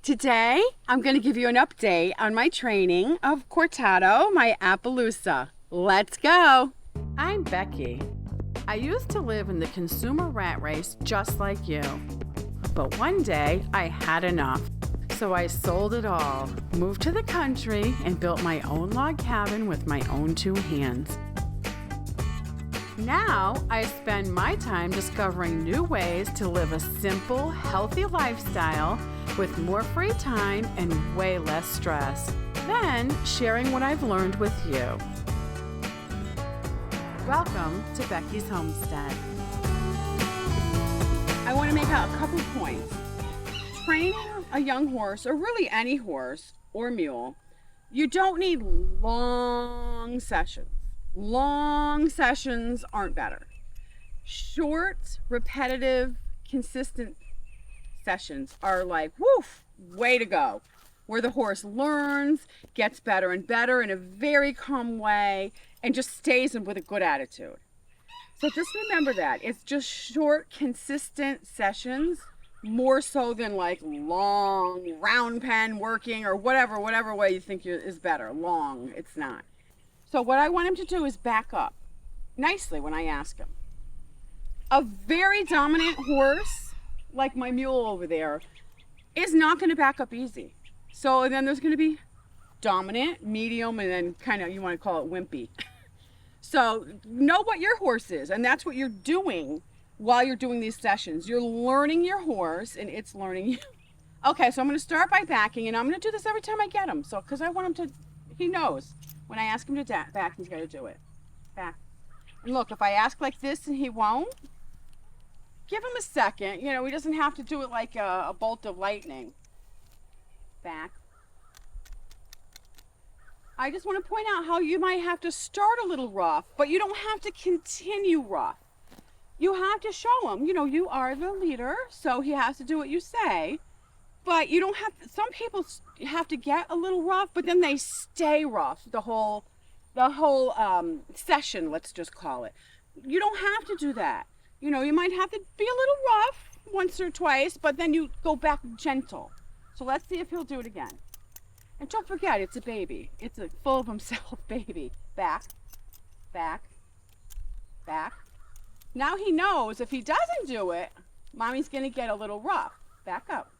Today, I'm going to give you an update on my training of Cortado, my appaloosa. Let's go. I'm Becky. I used to live in the consumer rat race just like you. But one day, I had enough. So I sold it all, moved to the country, and built my own log cabin with my own two hands. Now, I spend my time discovering new ways to live a simple, healthy lifestyle with more free time and way less stress. Then, sharing what I've learned with you. Welcome to Becky's Homestead. I want to make out a couple points. Training a young horse, or really any horse or mule, you don't need long sessions. Long sessions aren't better. Short, repetitive, consistent sessions are like, woof, way to go. Where the horse learns, gets better and better in a very calm way, and just stays with a good attitude. So just remember that. It's just short, consistent sessions, more so than like long, round pen working or whatever way you think is better. Long, it's not. So what I want him to do is back up nicely when I ask him. A very dominant horse, like my mule over there, is not going to back up easy. So then there's going to be dominant, medium, and then kind of, you want to call it wimpy. So know what your horse is, and that's what you're doing while you're doing these sessions. You're learning your horse, and it's learning you. Okay, so I'm going to start by backing, and I'm going to do this every time I get him. So, because I want him to, he knows. When I ask him to back, he's got to do it. Back. And look, if I ask like this and he won't, give him a second. You know, he doesn't have to do it like a bolt of lightning. Back. I just want to point out how you might have to start a little rough, but you don't have to continue rough. You have to show him, you know, you are the leader, so he has to do what you say. But you don't have, some people have to get a little rough, but then they stay rough the whole session, let's just call it. You don't have to do that. You know, you might have to be a little rough once or twice, but then you go back gentle. So let's see if he'll do it again. And don't forget, it's a baby. It's a full of himself baby. Back, back, back. Now he knows if he doesn't do it, mommy's gonna get a little rough. Back up.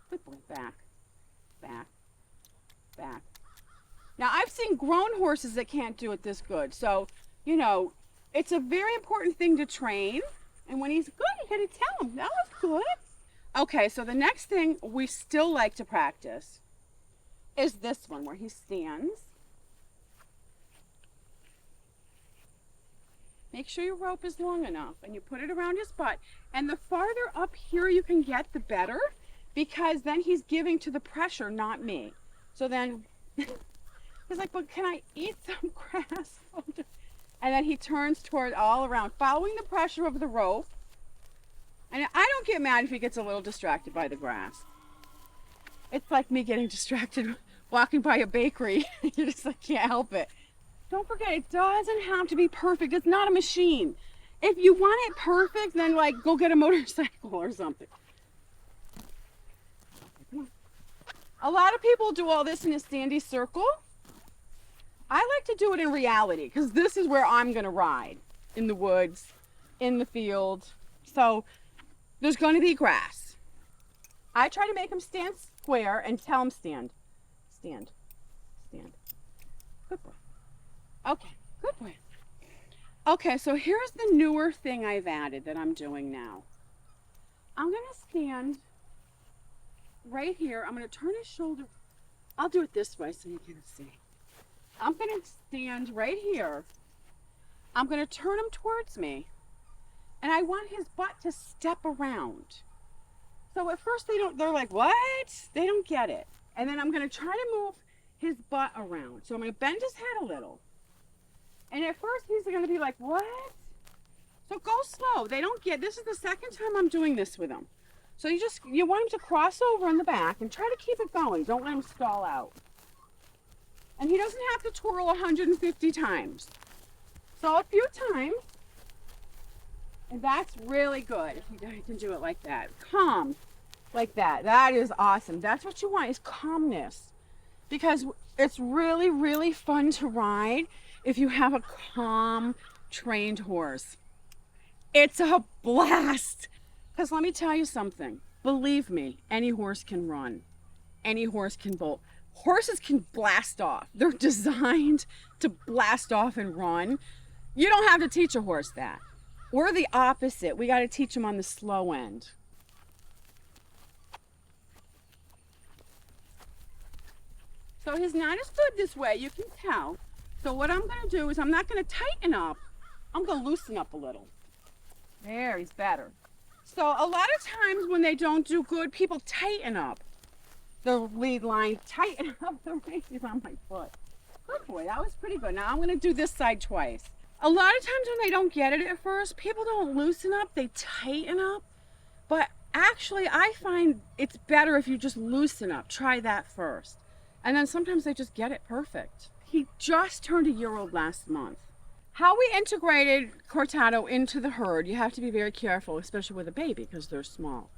Good boy. Back, back, back. Now, I've seen grown horses that can't do it this good. So, you know, it's a very important thing to train. And when he's good, you gotta tell him, that was good. Okay, so the next thing we still like to practice is this one where he stands. Make sure your rope is long enough and you put it around his butt. And the farther up here you can get, the better. Because then he's giving to the pressure, not me. So then he's like, but can I eat some grass? And then he turns toward all around, following the pressure of the rope. And I don't get mad if he gets a little distracted by the grass. It's like me getting distracted walking by a bakery. You just like can't help it. Don't forget, it doesn't have to be perfect. It's not a machine. If you want it perfect, then like go get a motorcycle or something. A lot of people do all this in a standing circle. I like to do it in reality because this is where I'm going to ride, in the woods, in the field. So there's going to be grass. I try to make him stand square and tell him stand. Stand. Stand. Good boy. Okay, good boy. Okay, so here's the newer thing I've added that I'm doing now. I'm going to stand right here. I'm going to turn his shoulder. I'll do it this way so you can see. I'm going to stand right here. I'm going to turn him towards me. And I want his butt to step around. So at first they're like, what? They don't get it. And then I'm going to try to move his butt around. So I'm going to bend his head a little. And at first he's going to be like, what? So go slow. They don't get, this is the second time I'm doing this with him. So you want him to cross over in the back and try to keep it going. Don't let him stall out. And he doesn't have to twirl 150 times. So a few times. And that's really good if you can do it like that. Calm. Like that. That is awesome. That's what you want, is calmness. Because it's really, really fun to ride if you have a calm, trained horse. It's a blast. Because let me tell you something. Believe me, any horse can run. Any horse can bolt. Horses can blast off. They're designed to blast off and run. You don't have to teach a horse that. We're the opposite. We got to teach them on the slow end. So he's not as good this way, you can tell. So what I'm going to do is I'm not going to tighten up. I'm going to loosen up a little. There, he's better. So a lot of times when they don't do good, people tighten up the lead line, tighten up the reins on my foot. Good boy, that was pretty good. Now I'm going to do this side twice. A lot of times when they don't get it at first, people don't loosen up, they tighten up. But actually, I find it's better if you just loosen up. Try that first. And then sometimes they just get it perfect. He just turned a year old last month. How we integrated Cortado into the herd, you have to be very careful, especially with a baby, because they're small.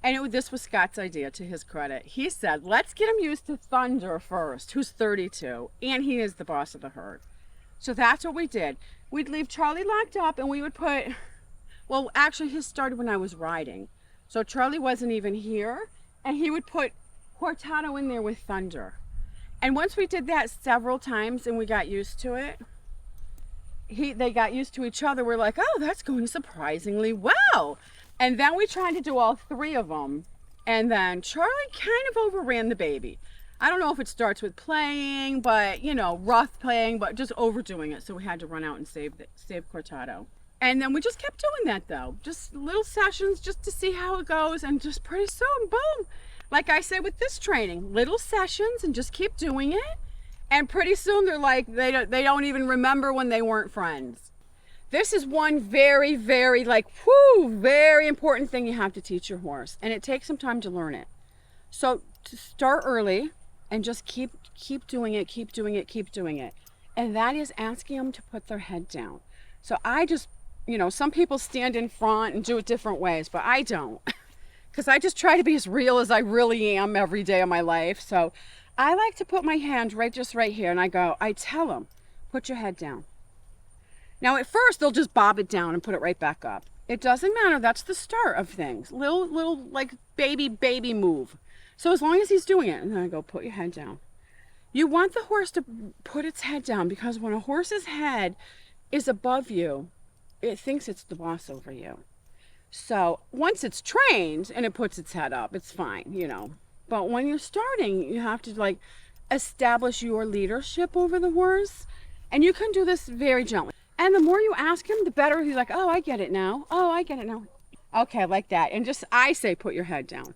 And this was Scott's idea, to his credit. He said, let's get him used to Thunder first, who's 32, and he is the boss of the herd. So that's what we did. We'd leave Charlie locked up, and we would put, well, actually, his started when I was riding. So Charlie wasn't even here, and he would put Cortado in there with Thunder. And once we did that several times and we got used to it, they got used to each other. We're like, oh, that's going surprisingly well. And then we tried to do all three of them. And then Charlie kind of overran the baby. I don't know if it starts with playing, but, you know, rough playing, but just overdoing it. So we had to run out and save Cortado. And then we just kept doing that, though. Just little sessions just to see how it goes. And just pretty soon, boom. Like I said with this training, little sessions and just keep doing it. And pretty soon they're like, they don't even remember when they weren't friends. This is one very, very very important thing you have to teach your horse. And it takes some time to learn it. So to start early and just keep doing it, keep doing it, keep doing it. And that is asking them to put their head down. So I just, you know, some people stand in front and do it different ways, but I don't. Because I just try to be as real as I really am every day of my life. So I like to put my hand right here, and I tell them, put your head down. Now at first they'll just bob it down and put it right back up. It doesn't matter, that's the start of things. Little like baby move. So as long as he's doing it, and then I go, put your head down. You want the horse to put its head down, because when a horse's head is above you, it thinks it's the boss over you. So once it's trained and it puts its head up, it's fine, you know. But when you're starting, you have to establish your leadership over the horse. And you can do this very gently. And the more you ask him, the better he's like, oh, I get it now. Oh, I get it now. Okay, like that. And just, I say, put your head down.